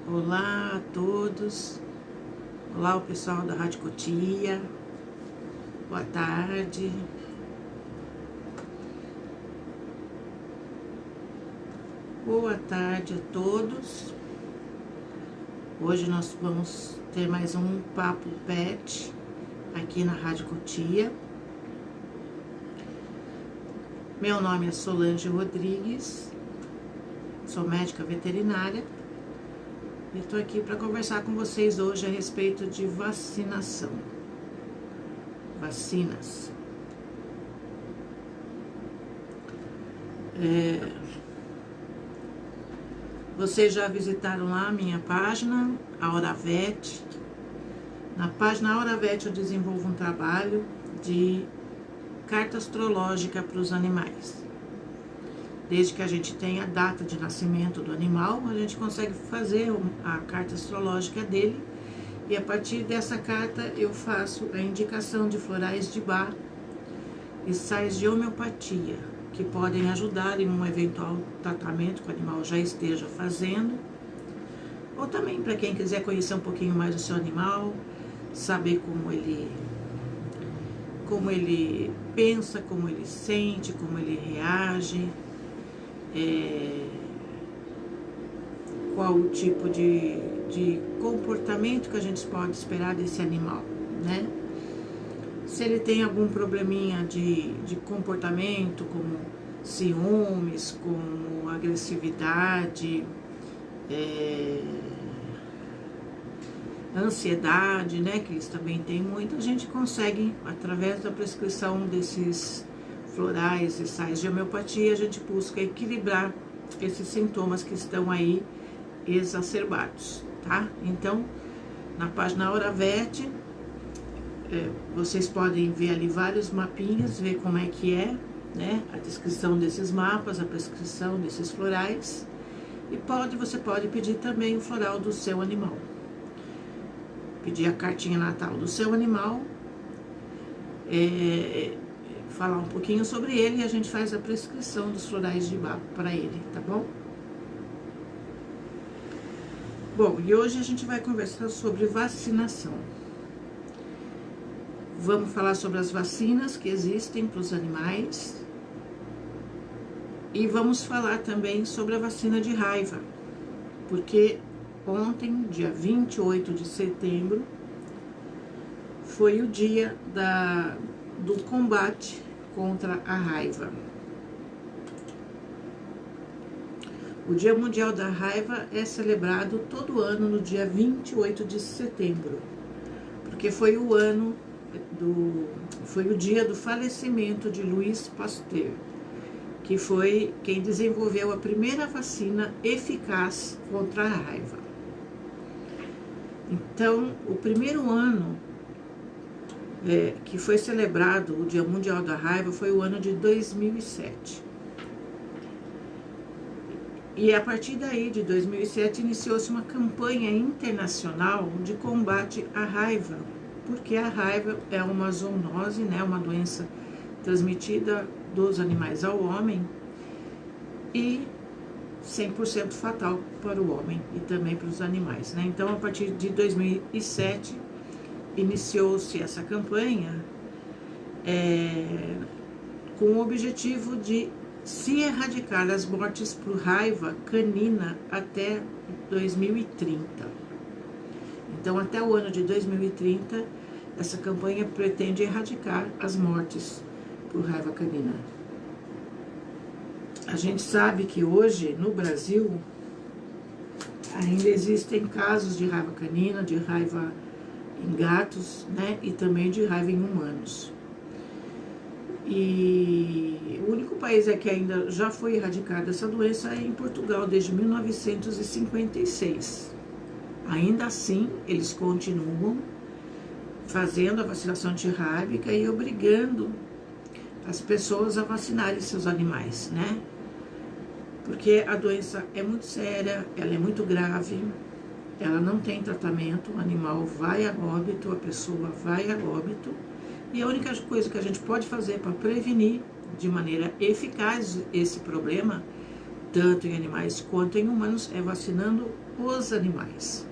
Olá a todos, olá o pessoal da Rádio Cotia, boa tarde. Boa tarde a todos. Hoje nós vamos ter mais um Papo Pet aqui na Rádio Cotia. Meu nome é Solange Rodrigues, sou médica veterinária. E estou aqui para conversar com vocês hoje a respeito de vacinação. Vacinas. Vocês já visitaram lá a minha página, a Horavet. Na página Horavet eu desenvolvo um trabalho de carta astrológica para os animais. Desde que a gente tenha a data de nascimento do animal, a gente consegue fazer a carta astrológica dele. E a partir dessa carta eu faço a indicação de florais de Bach e sais de homeopatia, que podem ajudar em um eventual tratamento que o animal já esteja fazendo. Ou também para quem quiser conhecer um pouquinho mais do seu animal, saber como ele pensa, como ele sente, como ele reage. Qual o tipo de comportamento que a gente pode esperar desse animal, né? Se ele tem algum probleminha de comportamento, como ciúmes, como agressividade, ansiedade, né? Que eles também têm muito, a gente consegue, através da prescrição desses florais e sais de homeopatia, a gente busca equilibrar esses sintomas que estão aí exacerbados, tá? Então, na página Horavet, vocês podem ver ali vários mapinhas, ver como é que é, né? A descrição desses mapas, a prescrição desses florais. E você pode pedir também o floral do seu animal. Pedir a cartinha natal do seu animal, falar um pouquinho sobre ele e a gente faz a prescrição dos florais de Bach para ele, tá bom? Bom, e hoje a gente vai conversar sobre vacinação. Vamos falar sobre as vacinas que existem para os animais e vamos falar também sobre a vacina de raiva, porque ontem, dia 28 de setembro, foi o dia do combate contra a raiva. O Dia Mundial da Raiva é celebrado todo ano no dia 28 de setembro, porque foi o dia do falecimento de Louis Pasteur, que foi quem desenvolveu a primeira vacina eficaz contra a raiva. Então, o primeiro ano que foi celebrado o Dia Mundial da Raiva foi o ano de 2007. E a partir daí, de 2007, iniciou-se uma campanha internacional de combate à raiva, porque a raiva é uma zoonose, né, uma doença transmitida dos animais ao homem e 100% fatal para o homem e também para os animais, né? Então, a partir de 2007, iniciou-se essa campanha com o objetivo de se erradicar as mortes por raiva canina até 2030. Então, até o ano de 2030, essa campanha pretende erradicar as mortes por raiva canina. A gente sabe que hoje, no Brasil, ainda existem casos de raiva canina, de raiva em gatos, né, e também de raiva em humanos. E o único país que ainda já foi erradicada essa doença é em Portugal, desde 1956. Ainda assim, eles continuam fazendo a vacinação antirrábica e obrigando as pessoas a vacinarem seus animais, né? Porque a doença é muito séria, ela é muito grave, ela não tem tratamento, o animal vai a óbito, a pessoa vai a óbito, e a única coisa que a gente pode fazer para prevenir de maneira eficaz esse problema tanto em animais quanto em humanos, é vacinando os animais.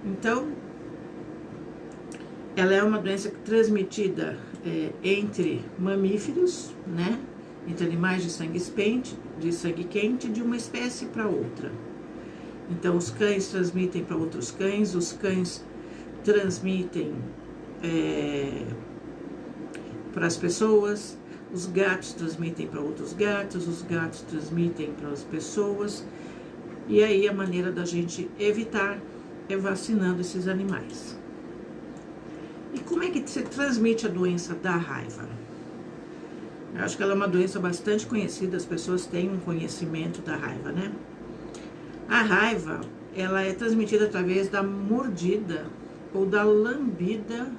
Então, ela é uma doença transmitida entre mamíferos, né? Entre animais de sangue quente, de uma espécie para outra. Então, os cães transmitem para outros cães, os cães transmitem para as pessoas, os gatos transmitem para outros gatos, os gatos transmitem para as pessoas. E aí a maneira da gente evitar é vacinando esses animais. E como é que se transmite a doença da raiva? Eu acho que ela é uma doença bastante conhecida, as pessoas têm um conhecimento da raiva, né? A raiva, ela é transmitida através da mordida ou da lambida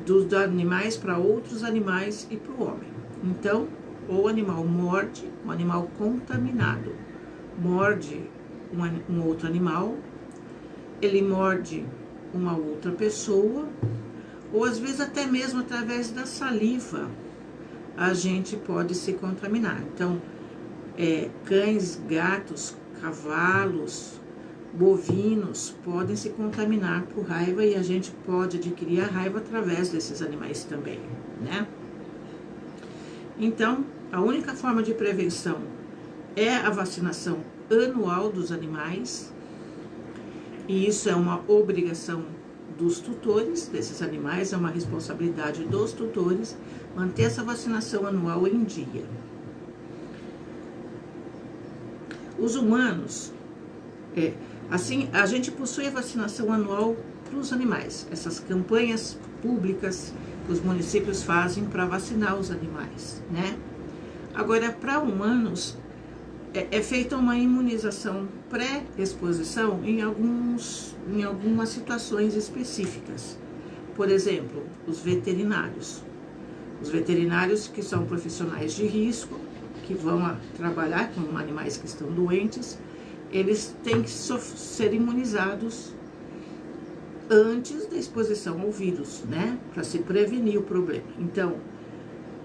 dos animais para outros animais e para o homem. Então, o animal morde, um animal contaminado, morde um outro animal, ele morde uma outra pessoa, ou às vezes até mesmo através da saliva, a gente pode se contaminar. Então, cães, gatos, cavalos, bovinos podem se contaminar por raiva e a gente pode adquirir a raiva através desses animais também, né? Então, a única forma de prevenção é a vacinação anual dos animais, e isso é uma obrigação dos tutores desses animais, é uma responsabilidade dos tutores manter essa vacinação anual em dia. Os humanos, assim, a gente possui a vacinação anual para os animais, essas campanhas públicas que os municípios fazem para vacinar os animais, né? Agora, para humanos, é feita uma imunização pré-exposição em algumas situações específicas. Por exemplo, os veterinários. Os veterinários que são profissionais de risco, que vão trabalhar com animais que estão doentes, eles têm que ser imunizados antes da exposição ao vírus, né? Para se prevenir o problema. Então,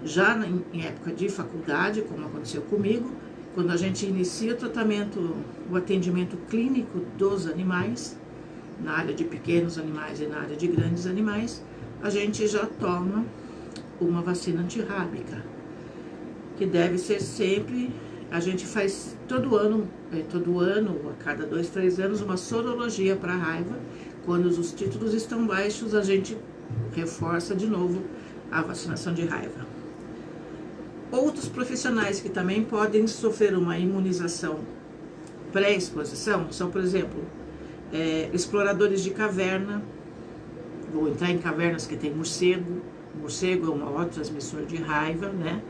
já em época de faculdade, como aconteceu comigo, quando a gente inicia o tratamento, o atendimento clínico dos animais, na área de pequenos animais e na área de grandes animais, a gente já toma uma vacina antirrábica, que deve ser sempre, a gente faz todo ano, a cada 2, 3 anos, uma sorologia para a raiva. Quando os títulos estão baixos, a gente reforça de novo a vacinação de raiva. Outros profissionais que também podem sofrer uma imunização pré-exposição são, por exemplo, exploradores de caverna, vou entrar em cavernas que tem morcego. O morcego é um maior transmissor de raiva, né?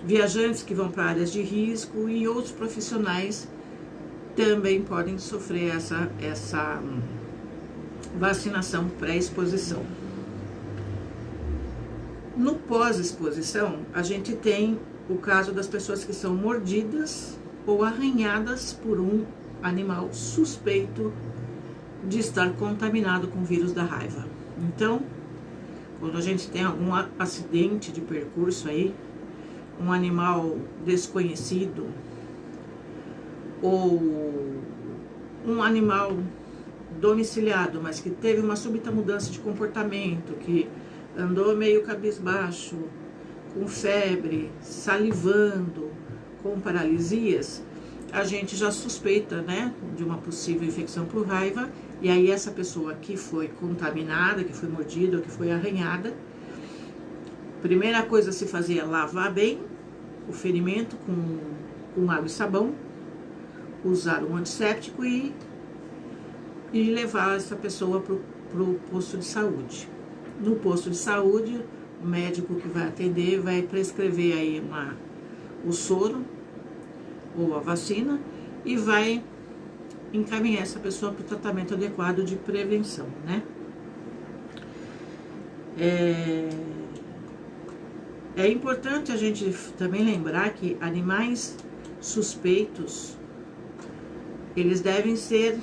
Viajantes que vão para áreas de risco e outros profissionais também podem sofrer essa vacinação pré-exposição. No pós-exposição, a gente tem o caso das pessoas que são mordidas ou arranhadas por um animal suspeito de estar contaminado com o vírus da raiva. Então, quando a gente tem algum acidente de percurso aí, um animal desconhecido ou um animal domiciliado, mas que teve uma súbita mudança de comportamento, que andou meio cabisbaixo, com febre, salivando, com paralisias, a gente já suspeita, né, de uma possível infecção por raiva. E aí essa pessoa que foi contaminada, que foi mordida ou que foi arranhada, primeira coisa a se fazer é lavar bem o ferimento com água e sabão, usar um antisséptico e levar essa pessoa para o posto de saúde. No posto de saúde, o médico que vai atender vai prescrever aí o soro ou a vacina e vai encaminhar essa pessoa para o tratamento adequado de prevenção, né? É importante a gente também lembrar que animais suspeitos, eles devem ser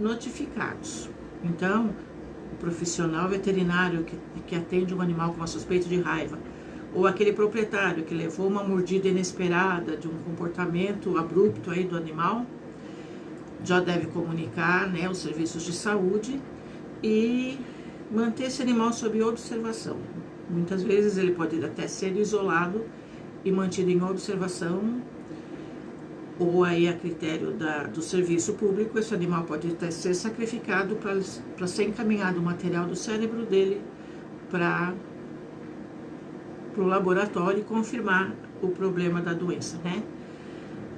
notificados. Então, o profissional veterinário que atende um animal com uma suspeita de raiva, ou aquele proprietário que levou uma mordida inesperada de um comportamento abrupto aí do animal, já deve comunicar, né, os serviços de saúde e manter esse animal sob observação. Muitas vezes ele pode até ser isolado e mantido em observação, ou aí a critério do serviço público, esse animal pode até ser sacrificado para ser encaminhado o material do cérebro dele para o laboratório e confirmar o problema da doença, né?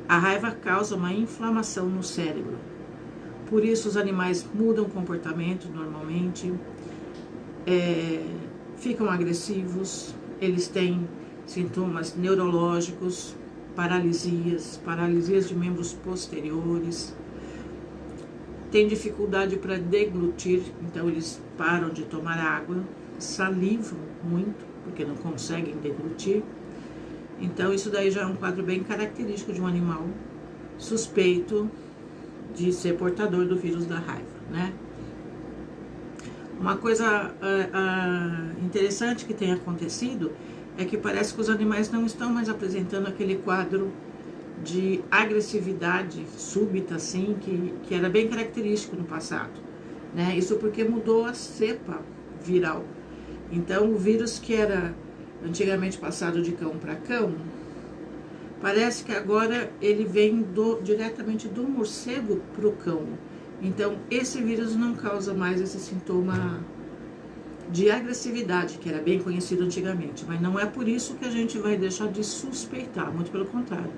A raiva causa uma inflamação no cérebro. Por isso os animais mudam comportamento normalmente, ficam agressivos, eles têm sintomas neurológicos, paralisias de membros posteriores, têm dificuldade para deglutir, então eles param de tomar água, salivam muito, porque não conseguem deglutir. Então isso daí já é um quadro bem característico de um animal suspeito de ser portador do vírus da raiva, né? Uma coisa interessante que tem acontecido é que parece que os animais não estão mais apresentando aquele quadro de agressividade súbita, assim, que era bem característico no passado, né? Isso porque mudou a cepa viral. Então, o vírus que era antigamente passado de cão para cão, parece que agora ele vem diretamente do morcego para o cão. Então, esse vírus não causa mais esse sintoma de agressividade, que era bem conhecido antigamente. Mas não é por isso que a gente vai deixar de suspeitar, muito pelo contrário.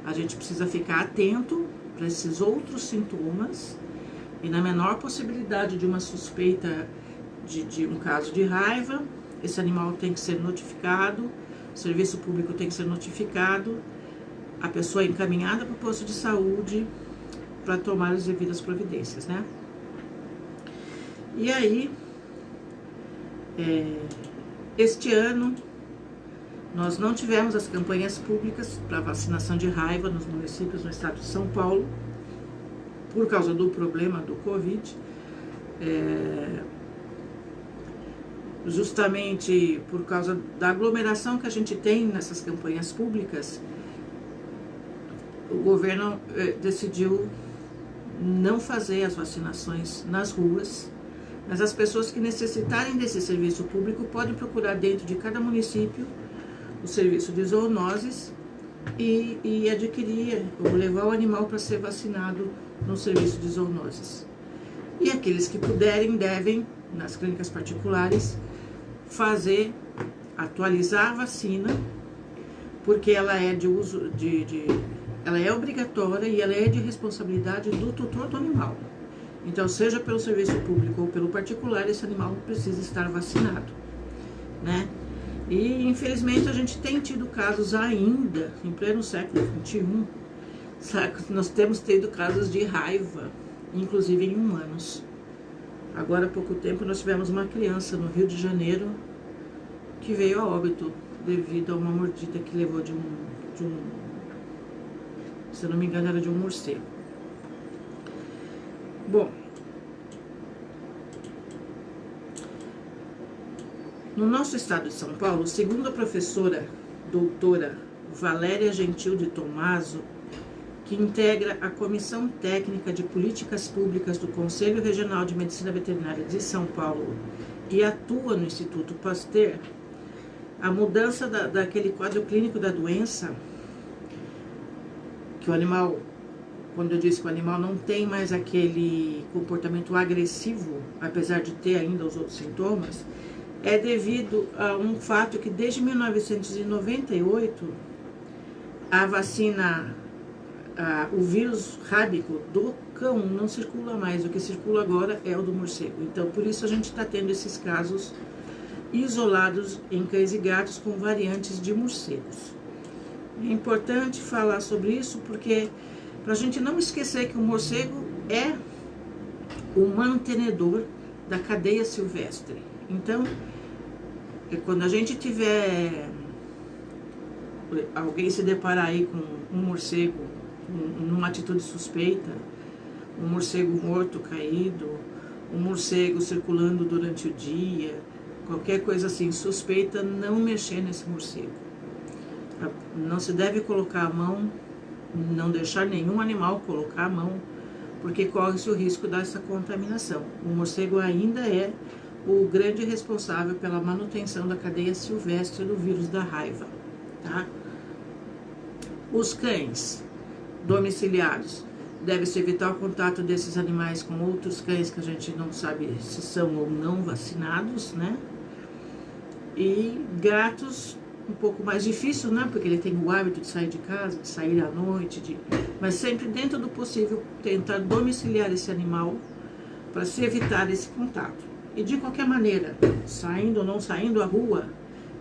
A gente precisa ficar atento para esses outros sintomas e na menor possibilidade de uma suspeita de um caso de raiva, esse animal tem que ser notificado, o serviço público tem que ser notificado, a pessoa é encaminhada para o posto de saúde para tomar as devidas providências, né? E aí, este ano, nós não tivemos as campanhas públicas para vacinação de raiva nos municípios no estado de São Paulo, por causa do problema do Covid, justamente por causa da aglomeração que a gente tem nessas campanhas públicas. O governo decidiu não fazer as vacinações nas ruas, mas as pessoas que necessitarem desse serviço público podem procurar dentro de cada município o serviço de zoonoses e adquirir ou levar o animal para ser vacinado no serviço de zoonoses. E aqueles que puderem devem, nas clínicas particulares, atualizar a vacina, porque ela é de uso ela é obrigatória e ela é de responsabilidade do tutor do animal. Então, seja pelo serviço público ou pelo particular, esse animal precisa estar vacinado, né? E, infelizmente, a gente tem tido casos ainda, em pleno século XXI, sabe? Nós temos tido casos de raiva, inclusive em humanos. Agora, há pouco tempo, nós tivemos uma criança no Rio de Janeiro que veio a óbito devido a uma mordida que levou de um se eu não me engano, era de um morcego. Bom, no nosso estado de São Paulo, segundo a professora doutora Valéria Gentil de Tomaso, que integra a Comissão Técnica de Políticas Públicas do Conselho Regional de Medicina Veterinária de São Paulo e atua no Instituto Pasteur, a mudança daquele quadro clínico da doença, que o animal, quando eu disse que o animal não tem mais aquele comportamento agressivo, apesar de ter ainda os outros sintomas, é devido a um fato que desde 1998, a vacina, o vírus rábico do cão não circula mais, o que circula agora é o do morcego. Então, por isso a gente está tendo esses casos isolados em cães e gatos com variantes de morcegos. É importante falar sobre isso porque, para a gente não esquecer que o morcego é o mantenedor da cadeia silvestre. Então, quando a gente tiver alguém se deparar aí com um morcego numa atitude suspeita, um morcego morto caído, um morcego circulando durante o dia, qualquer coisa assim suspeita, não mexer nesse morcego. Não se deve colocar a mão, não deixar nenhum animal colocar a mão, porque corre-se o risco dessa contaminação. O morcego ainda é o grande responsável pela manutenção da cadeia silvestre do vírus da raiva, tá? Os cães domiciliares, deve-se evitar o contato desses animais com outros cães que a gente não sabe se são ou não vacinados, né? E gatos, um pouco mais difícil, né? Porque ele tem o hábito de sair de casa, de sair à noite, mas sempre dentro do possível tentar domiciliar esse animal para se evitar esse contato. E de qualquer maneira, saindo ou não saindo à rua,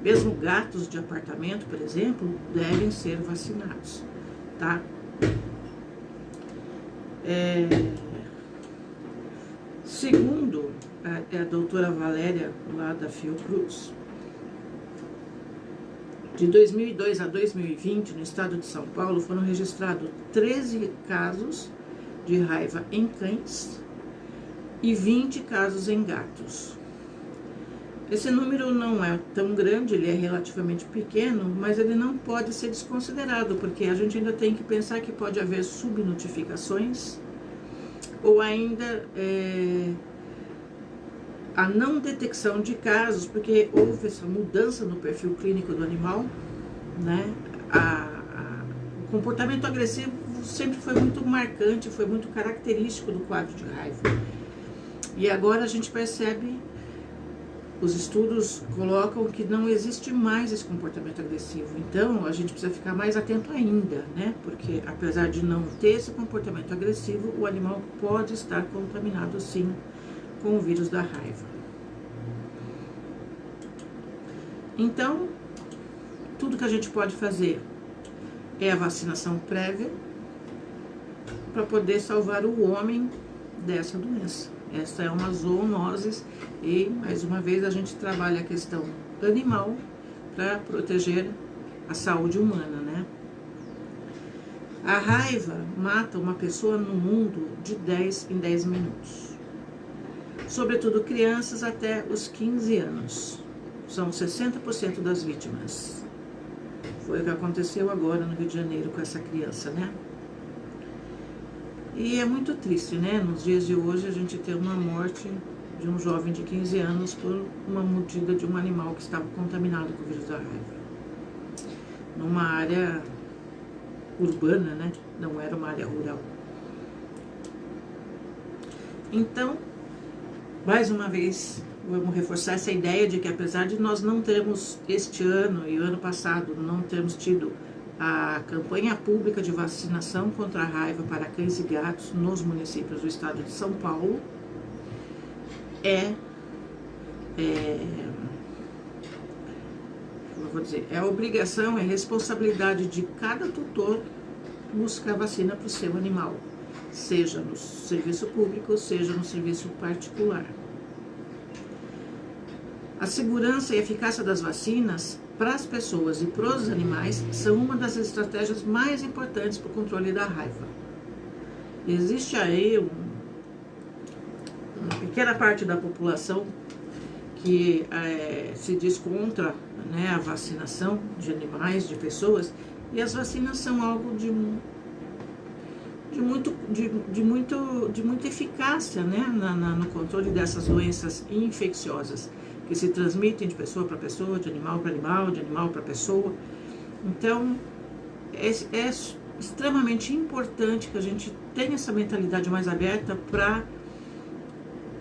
mesmo gatos de apartamento, por exemplo, devem ser vacinados, tá? Segundo a doutora Valéria, lá da Fiocruz, de 2002 a 2020, no estado de São Paulo, foram registrados 13 casos de raiva em cães e 20 casos em gatos. Esse número não é tão grande, ele é relativamente pequeno, mas ele não pode ser desconsiderado, porque a gente ainda tem que pensar que pode haver subnotificações ou ainda a não detecção de casos, porque houve essa mudança no perfil clínico do animal, né? O comportamento agressivo sempre foi muito marcante, foi muito característico do quadro de raiva. E agora a gente percebe, os estudos colocam que não existe mais esse comportamento agressivo. Então, a gente precisa ficar mais atento ainda, né? Porque, apesar de não ter esse comportamento agressivo, o animal pode estar contaminado, sim, com o vírus da raiva. Então, tudo que a gente pode fazer é a vacinação prévia para poder salvar o homem dessa doença. Essa é uma zoonose e, mais uma vez, a gente trabalha a questão animal para proteger a saúde humana, né? A raiva mata uma pessoa no mundo de 10 em 10 minutos. Sobretudo crianças até os 15 anos. São 60% das vítimas. Foi o que aconteceu agora no Rio de Janeiro com essa criança, né? E é muito triste, né? Nos dias de hoje a gente tem uma morte de um jovem de 15 anos por uma mordida de um animal que estava contaminado com o vírus da raiva. Numa área urbana, né? Não era uma área rural. Então, mais uma vez, vamos reforçar essa ideia de que apesar de nós não termos este ano e o ano passado, não termos tido a campanha pública de vacinação contra a raiva para cães e gatos nos municípios do estado de São Paulo, é obrigação, é responsabilidade de cada tutor buscar vacina para o seu animal, seja no serviço público, seja no serviço particular. A segurança e eficácia das vacinas para as pessoas e para os animais são uma das estratégias mais importantes para o controle da raiva. Existe aí uma pequena parte da população que se diz contra, né, a vacinação de animais, de pessoas, e as vacinas são algo de muita eficácia, né, no controle dessas doenças infecciosas que se transmitem de pessoa para pessoa, de animal para animal, de animal para pessoa. Então, é extremamente importante que a gente tenha essa mentalidade mais aberta para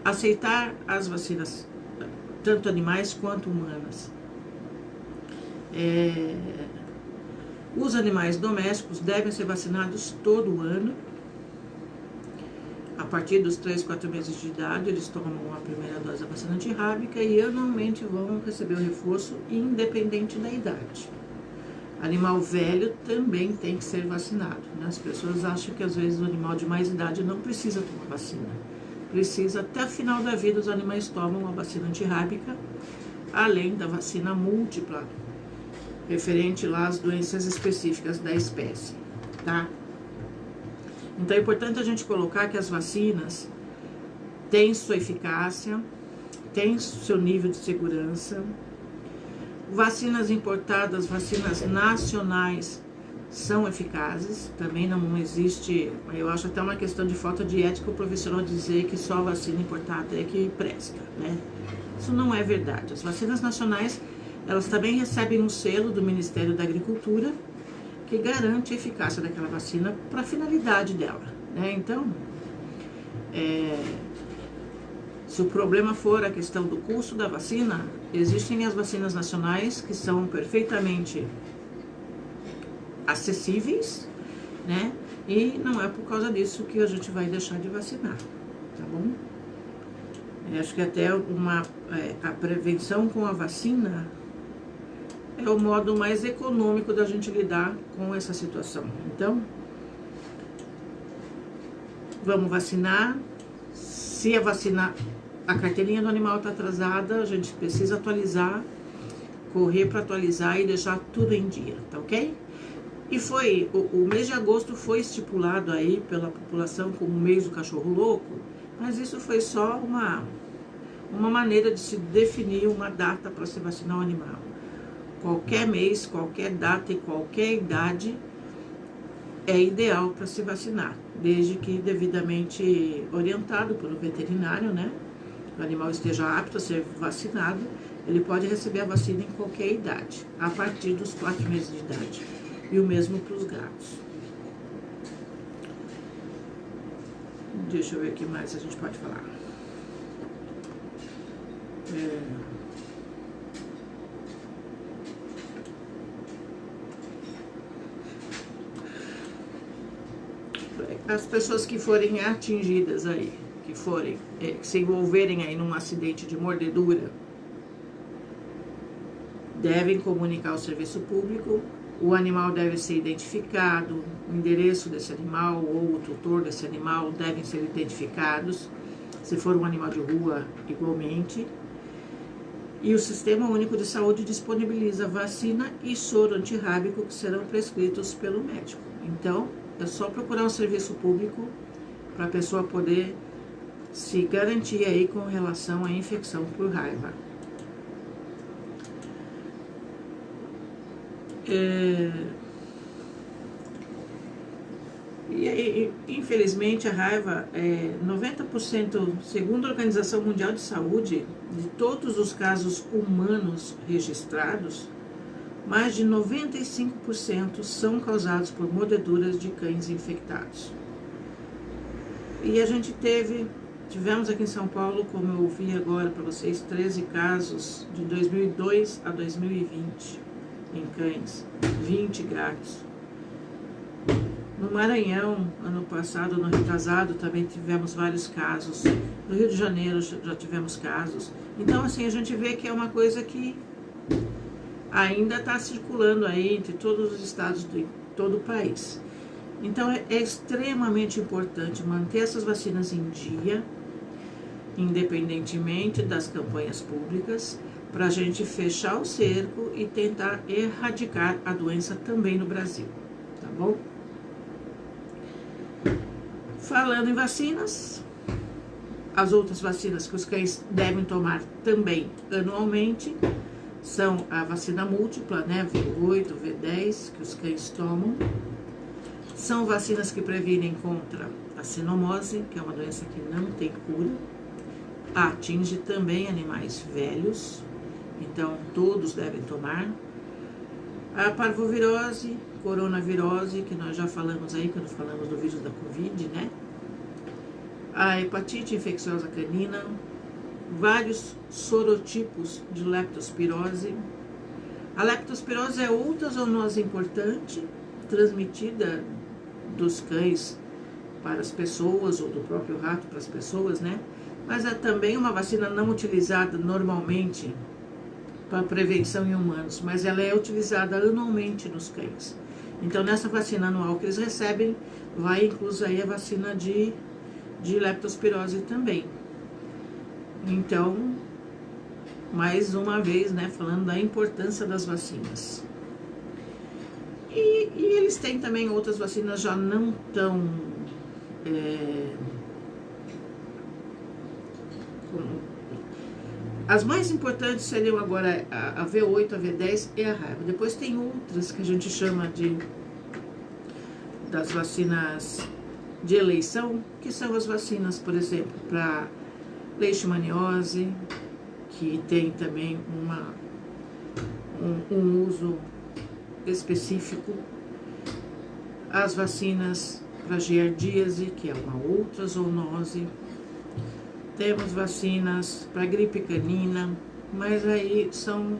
aceitar as vacinas, tanto animais quanto humanas. Os animais domésticos devem ser vacinados todo ano. A partir dos 3, 4 meses de idade, eles tomam a primeira dose da vacina antirrábica e anualmente vão receber o reforço independente da idade. Animal velho também tem que ser vacinado, né? As pessoas acham que às vezes o animal de mais idade não precisa tomar vacina. Precisa, até o final da vida, os animais tomam a vacina antirrábica, além da vacina múltipla, referente lá às doenças específicas da espécie, tá? Então é importante a gente colocar que as vacinas têm sua eficácia, tem seu nível de segurança. Vacinas importadas, vacinas nacionais são eficazes, também não existe, eu acho até uma questão de falta de ética o profissional dizer que só a vacina importada é que presta, né? Isso não é verdade. As vacinas nacionais, elas também recebem um selo do Ministério da Agricultura que garante a eficácia daquela vacina para a finalidade dela, né? Então, se o problema for a questão do custo da vacina, existem as vacinas nacionais que são perfeitamente acessíveis, né? E não é por causa disso que a gente vai deixar de vacinar, tá bom? Eu acho que até a prevenção com a vacina é o modo mais econômico da gente lidar com essa situação. Então, vamos vacinar. Se a carteirinha do animal está atrasada, a gente precisa atualizar, correr para atualizar e deixar tudo em dia, tá ok? E o mês de agosto foi estipulado aí pela população como o mês do cachorro louco, mas isso foi só uma maneira de se definir uma data para se vacinar o animal. Qualquer mês, qualquer data e qualquer idade é ideal para se vacinar, desde que devidamente orientado pelo veterinário, né? O animal esteja apto a ser vacinado, ele pode receber a vacina em qualquer idade, a partir dos 4 meses de idade. E o mesmo para os gatos. Deixa eu ver o que mais a gente pode falar. As pessoas que forem atingidas aí, que se envolverem aí num acidente de mordedura, devem comunicar ao serviço público. O animal deve ser identificado, o endereço desse animal ou o tutor desse animal devem ser identificados, se for um animal de rua, igualmente. E o Sistema Único de Saúde disponibiliza vacina e soro antirrábico que serão prescritos pelo médico. Então, é só procurar um serviço público para a pessoa poder se garantir aí com relação à infecção por raiva. Infelizmente a raiva 90%, segundo a Organização Mundial de Saúde, de todos os casos humanos registrados, mais de 95% são causados por mordeduras de cães infectados. E a gente tivemos aqui em São Paulo, como eu vi agora para vocês, 13 casos de 2002 a 2020. Em cães, 20 gatos. No Maranhão, ano passado, ano retrasado, também tivemos vários casos. No Rio de Janeiro já tivemos casos. Então, assim, a gente vê que é uma coisa que ainda está circulando aí entre todos os estados de todo o país. Então, é extremamente importante manter essas vacinas em dia, independentemente das campanhas públicas, para a gente fechar o cerco e tentar erradicar a doença também no Brasil, tá bom? Falando em vacinas, as outras vacinas que os cães devem tomar também anualmente são a vacina múltipla, né, V8, V10, que os cães tomam. São vacinas que previnem contra a cinomose, que é uma doença que não tem cura. Atinge também animais velhos, então todos devem tomar. A parvovirose, coronavirose, que nós já falamos aí quando falamos do vírus da Covid, né? A hepatite infecciosa canina, vários sorotipos de leptospirose. A leptospirose é outra zoonose importante, transmitida dos cães para as pessoas, ou do próprio rato para as pessoas, né? Mas é também uma vacina não utilizada normalmente para prevenção em humanos, mas ela é utilizada anualmente nos cães. Então, nessa vacina anual que eles recebem, vai incluso aí a vacina de leptospirose também. Então, mais uma vez, né, falando da importância das vacinas. E eles têm também outras vacinas já não tão As mais importantes seriam agora a V8, a V10 e a raiva. Depois tem outras que a gente chama das vacinas de eleição, que são as vacinas, por exemplo, para leishmaniose, que tem também um uso específico. As vacinas para giardíase, que é uma outra zoonose. Temos vacinas para gripe canina, mas aí são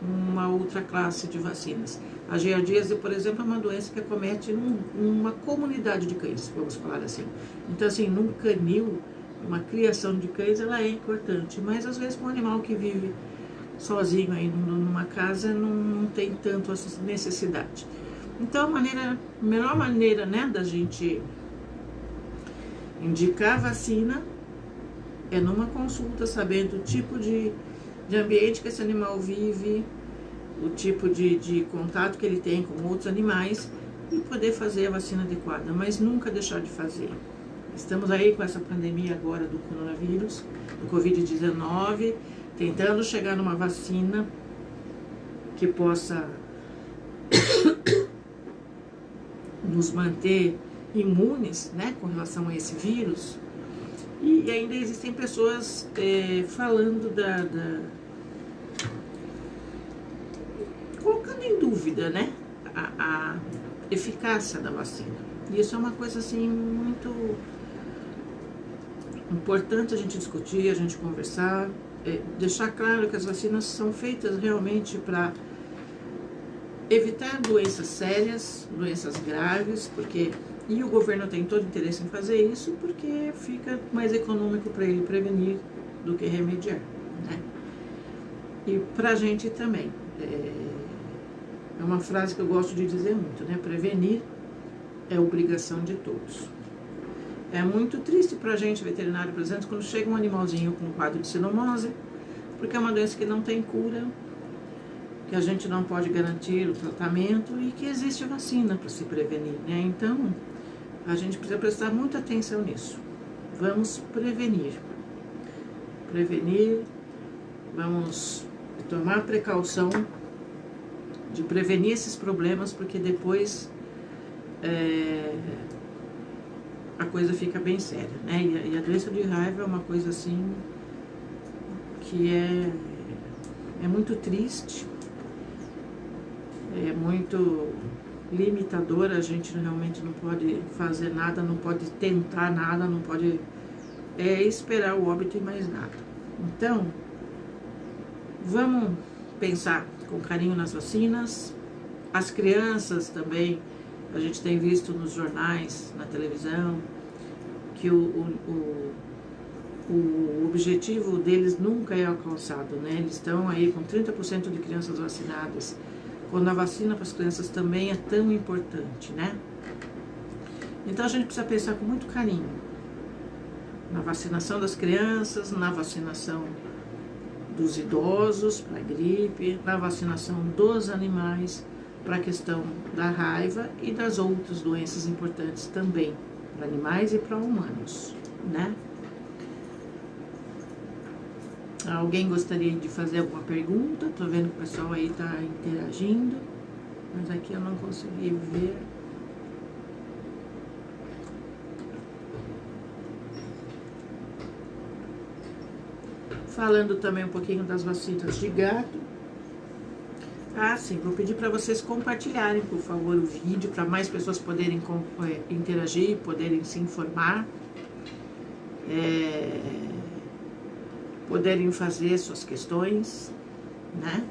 uma outra classe de vacinas. A giardíase, por exemplo, é uma doença que acomete uma comunidade de cães, vamos falar assim. Então, assim, num canil, uma criação de cães, ela é importante, mas às vezes um animal que vive sozinho aí numa casa não tem tanto essa necessidade. Então, a melhor maneira, né, da gente indicar a vacina é numa consulta, sabendo o tipo de ambiente que esse animal vive, o tipo de contato que ele tem com outros animais e poder fazer a vacina adequada, mas nunca deixar de fazer. Estamos aí com essa pandemia agora do coronavírus, do Covid-19, tentando chegar numa vacina que possa nos manter imunes, né, com relação a esse vírus. E ainda existem pessoas falando colocando em dúvida, né, a eficácia da vacina. E isso é uma coisa assim muito importante a gente discutir, a gente conversar, deixar claro que as vacinas são feitas realmente para evitar doenças sérias, doenças graves, e o governo tem todo interesse em fazer isso, porque fica mais econômico para ele prevenir do que remediar, né? E para a gente também. É uma frase que eu gosto de dizer muito, né? Prevenir é obrigação de todos. É muito triste para a gente, veterinário, por exemplo, quando chega um animalzinho com um quadro de sinomose, porque é uma doença que não tem cura, que a gente não pode garantir o tratamento e que existe vacina para se prevenir, né? Então, a gente precisa prestar muita atenção nisso. Vamos prevenir. Vamos tomar precaução de prevenir esses problemas, porque depois a coisa fica bem séria, né? E a doença de raiva é uma coisa assim que é muito triste, é muito limitadora. A gente realmente não pode fazer nada, não pode tentar nada, não pode esperar o óbito e mais nada. Então, vamos pensar com carinho nas vacinas. As crianças também, a gente tem visto nos jornais, na televisão, que o objetivo deles nunca é alcançado, né? Eles estão aí com 30% de crianças vacinadas, quando a vacina para as crianças também é tão importante, né? Então a gente precisa pensar com muito carinho na vacinação das crianças, na vacinação dos idosos para a gripe, na vacinação dos animais para a questão da raiva e das outras doenças importantes também, para animais e para humanos, né? Alguém gostaria de fazer alguma pergunta? Tô vendo que o pessoal aí tá interagindo, mas aqui eu não consegui ver. Falando também um pouquinho das vacinas de gato. Ah, sim, vou pedir para vocês compartilharem, por favor, o vídeo, para mais pessoas poderem interagir, poderem se informar, poderem fazer suas questões, né?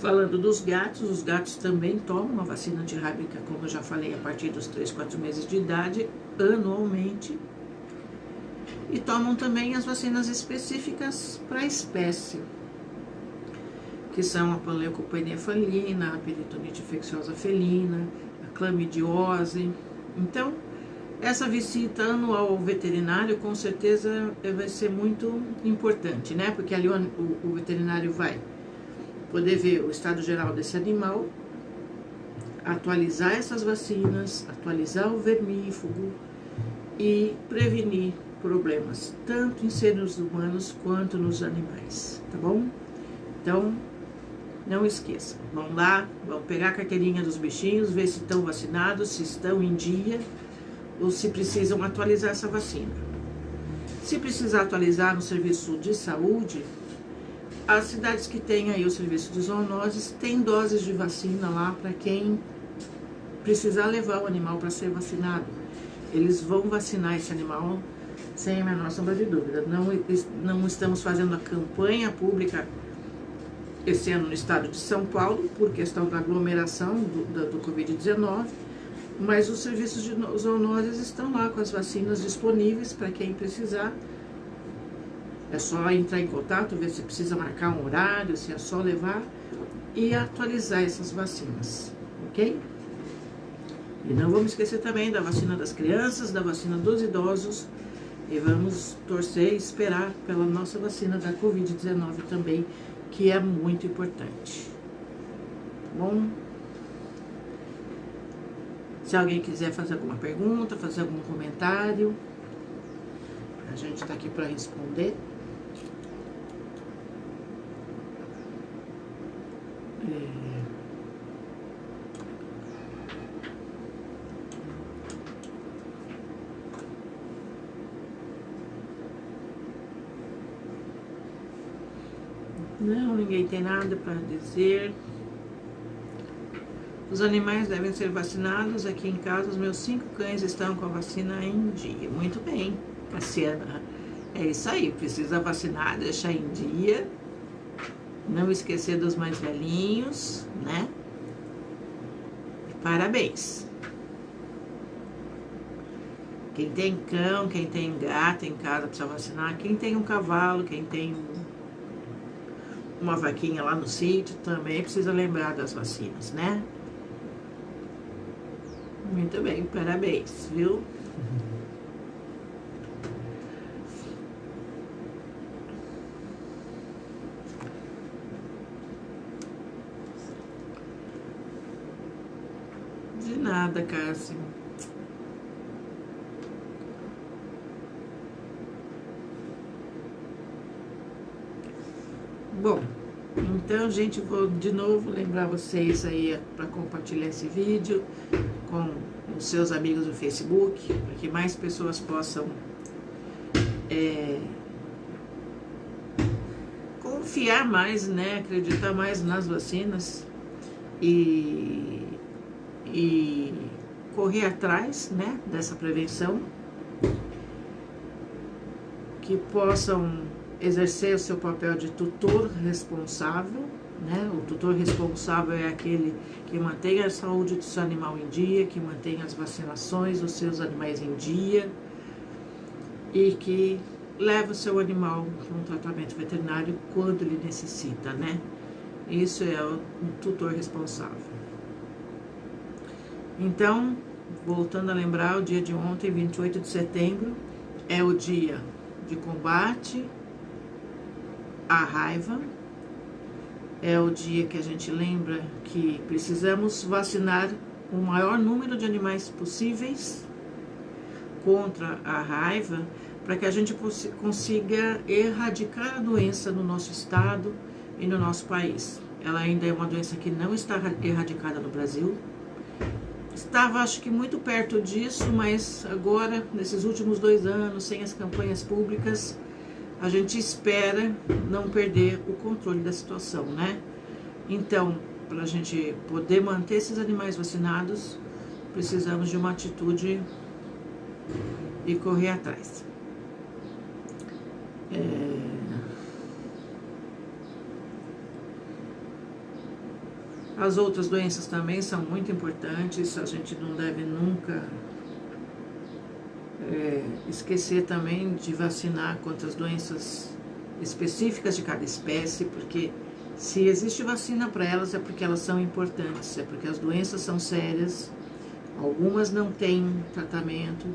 Falando dos gatos, os gatos também tomam a vacina antirrábica, como eu já falei, a partir dos 3, 4 meses de idade, anualmente. E tomam também as vacinas específicas para a espécie, que são a panleucopenia felina, a peritonite infecciosa felina, a clamidiose. Então, essa visita anual ao veterinário, com certeza, vai ser muito importante, né? Porque ali o veterinário vai poder ver o estado geral desse animal, atualizar essas vacinas, atualizar o vermífugo e prevenir problemas, tanto em seres humanos quanto nos animais, tá bom? Então, não esqueça, vão lá, vão pegar a carteirinha dos bichinhos, ver se estão vacinados, se estão em dia, ou se precisam atualizar essa vacina. Se precisar atualizar no serviço de saúde, as cidades que têm aí o serviço de zoonoses têm doses de vacina lá para quem precisar levar o animal para ser vacinado. Eles vão vacinar esse animal sem a menor sombra de dúvida. Não estamos fazendo a campanha pública esse ano no estado de São Paulo, por questão da aglomeração do Covid-19, mas os serviços de zoonoses estão lá com as vacinas disponíveis para quem precisar. É só entrar em contato, ver se precisa marcar um horário, se é só levar e atualizar essas vacinas, ok? E não vamos esquecer também da vacina das crianças, da vacina dos idosos, e vamos torcer e esperar pela nossa vacina da Covid-19 também, que é muito importante. Bom, se alguém quiser fazer alguma pergunta, fazer algum comentário, a gente está aqui para responder. Não, ninguém tem nada para dizer. Os animais devem ser vacinados. Aqui em casa, os meus 5 cães estão com a vacina em dia. Muito bem, Cassiana. É isso aí, precisa vacinar, deixar em dia. Não esquecer dos mais velhinhos, né? Parabéns. Quem tem cão, quem tem gato em casa precisa vacinar. Quem tem um cavalo, quem tem uma vaquinha lá no sítio também precisa lembrar das vacinas, né? Muito bem, parabéns, viu? De nada, Cássio. Bom, então, gente, vou de novo lembrar vocês aí para compartilhar esse vídeo com os seus amigos do Facebook, para que mais pessoas possam confiar mais, né, acreditar mais nas vacinas e correr atrás, né, dessa prevenção, que possam exercer o seu papel de tutor responsável, né? O tutor responsável é aquele que mantém a saúde do seu animal em dia, que mantém as vacinações dos seus animais em dia e que leva o seu animal para um tratamento veterinário quando ele necessita, né? Isso é o tutor responsável. Então, voltando a lembrar, o dia de ontem, 28 de setembro, é o dia de combate à raiva. É o dia que a gente lembra que precisamos vacinar o maior número de animais possíveis contra a raiva, para que a gente consiga erradicar a doença no nosso estado e no nosso país. Ela ainda é uma doença que não está erradicada no Brasil. Estava, acho que, muito perto disso, mas agora, nesses últimos 2 anos, sem as campanhas públicas, a gente espera não perder o controle da situação, né? Então, para a gente poder manter esses animais vacinados, precisamos de uma atitude e correr atrás. As outras doenças também são muito importantes, a gente não deve nunca esquecer também de vacinar contra as doenças específicas de cada espécie, porque se existe vacina para elas é porque elas são importantes, é porque as doenças são sérias, algumas não têm tratamento,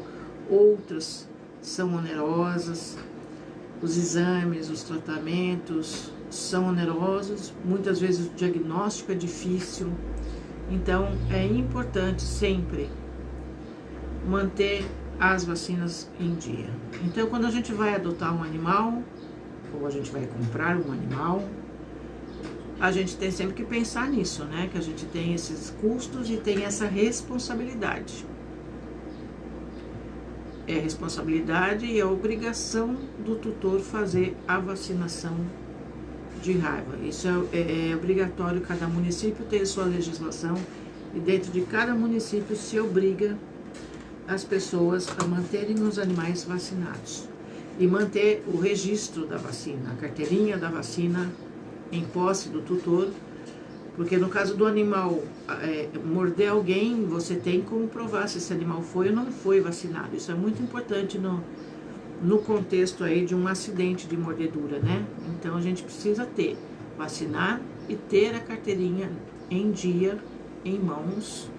outras são onerosas, os exames, os tratamentos são onerosos, muitas vezes o diagnóstico é difícil, então é importante sempre manter as vacinas em dia. Então, quando a gente vai adotar um animal, ou a gente vai comprar um animal, a gente tem sempre que pensar nisso, né? Que a gente tem esses custos e tem essa responsabilidade. É responsabilidade e é obrigação do tutor fazer a vacinação de raiva. Isso é obrigatório, cada município tem a sua legislação e dentro de cada município se obriga as pessoas a manterem os animais vacinados e manter o registro da vacina, a carteirinha da vacina em posse do tutor, porque no caso do animal morder alguém, você tem como provar se esse animal foi ou não foi vacinado. Isso é muito importante no contexto aí de um acidente de mordedura, né? Então a gente precisa vacinar e ter a carteirinha em dia, em mãos,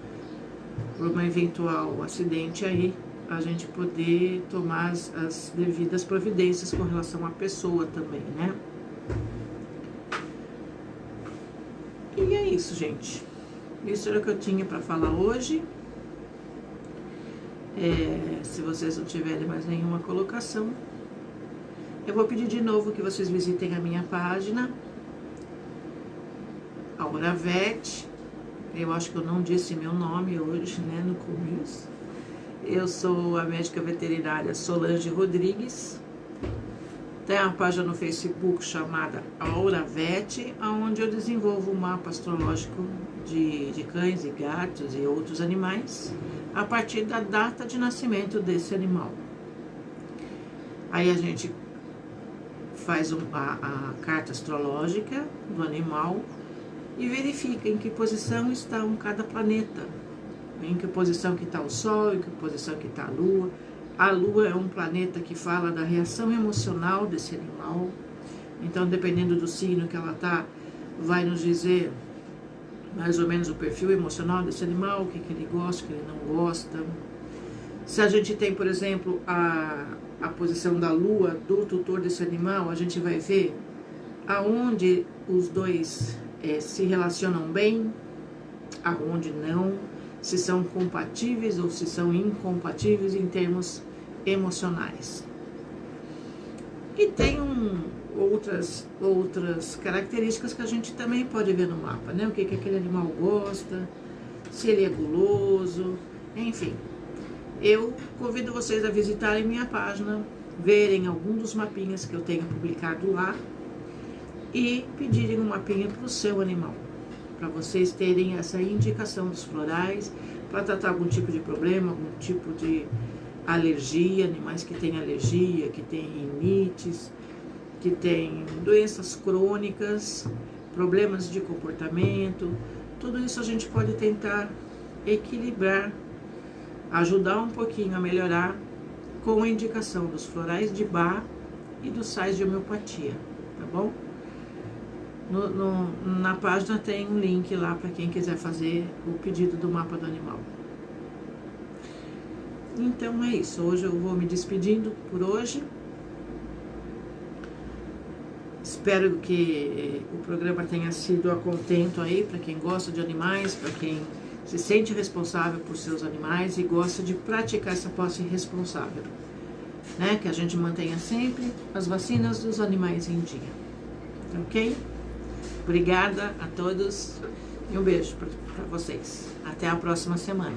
por um eventual acidente aí, a gente poder tomar as devidas providências com relação à pessoa também, né? E é isso, gente. Isso era o que eu tinha para falar hoje. Se vocês não tiverem mais nenhuma colocação, eu vou pedir de novo que vocês visitem a minha página, Aura Vet. Eu acho que eu não disse meu nome hoje, né, no começo. Eu sou a médica veterinária Solange Rodrigues. Tem uma página no Facebook chamada Aura Vet, onde eu desenvolvo um mapa astrológico de cães e gatos e outros animais a partir da data de nascimento desse animal. Aí a gente faz a carta astrológica do animal e verifica em que posição está cada planeta, em que posição que está o Sol, em que posição que está a Lua. A Lua é um planeta que fala da reação emocional desse animal, então dependendo do signo que ela está, vai nos dizer mais ou menos o perfil emocional desse animal, o que ele gosta, o que ele não gosta. Se a gente tem, por exemplo, a posição da Lua do tutor desse animal, a gente vai ver aonde os dois se relacionam bem, aonde não, se são compatíveis ou se são incompatíveis em termos emocionais. E tem outras características que a gente também pode ver no mapa, né? O que aquele animal gosta, se ele é guloso, enfim. Eu convido vocês a visitarem minha página, verem algum dos mapinhas que eu tenho publicado lá e pedirem um mapinha para o seu animal, para vocês terem essa indicação dos florais, para tratar algum tipo de problema, algum tipo de alergia, animais que têm alergia, que têm rinites, que têm doenças crônicas, problemas de comportamento, tudo isso a gente pode tentar equilibrar, ajudar um pouquinho a melhorar com a indicação dos florais de Bach e dos sais de homeopatia, tá bom? Na página tem um link lá para quem quiser fazer o pedido do mapa do animal. Então é isso, hoje eu vou me despedindo por hoje. Espero que o programa tenha sido a contento aí para quem gosta de animais, para quem se sente responsável por seus animais e gosta de praticar essa posse responsável, né? Que a gente mantenha sempre as vacinas dos animais em dia, ok? Obrigada a todos e um beijo para vocês. Até a próxima semana.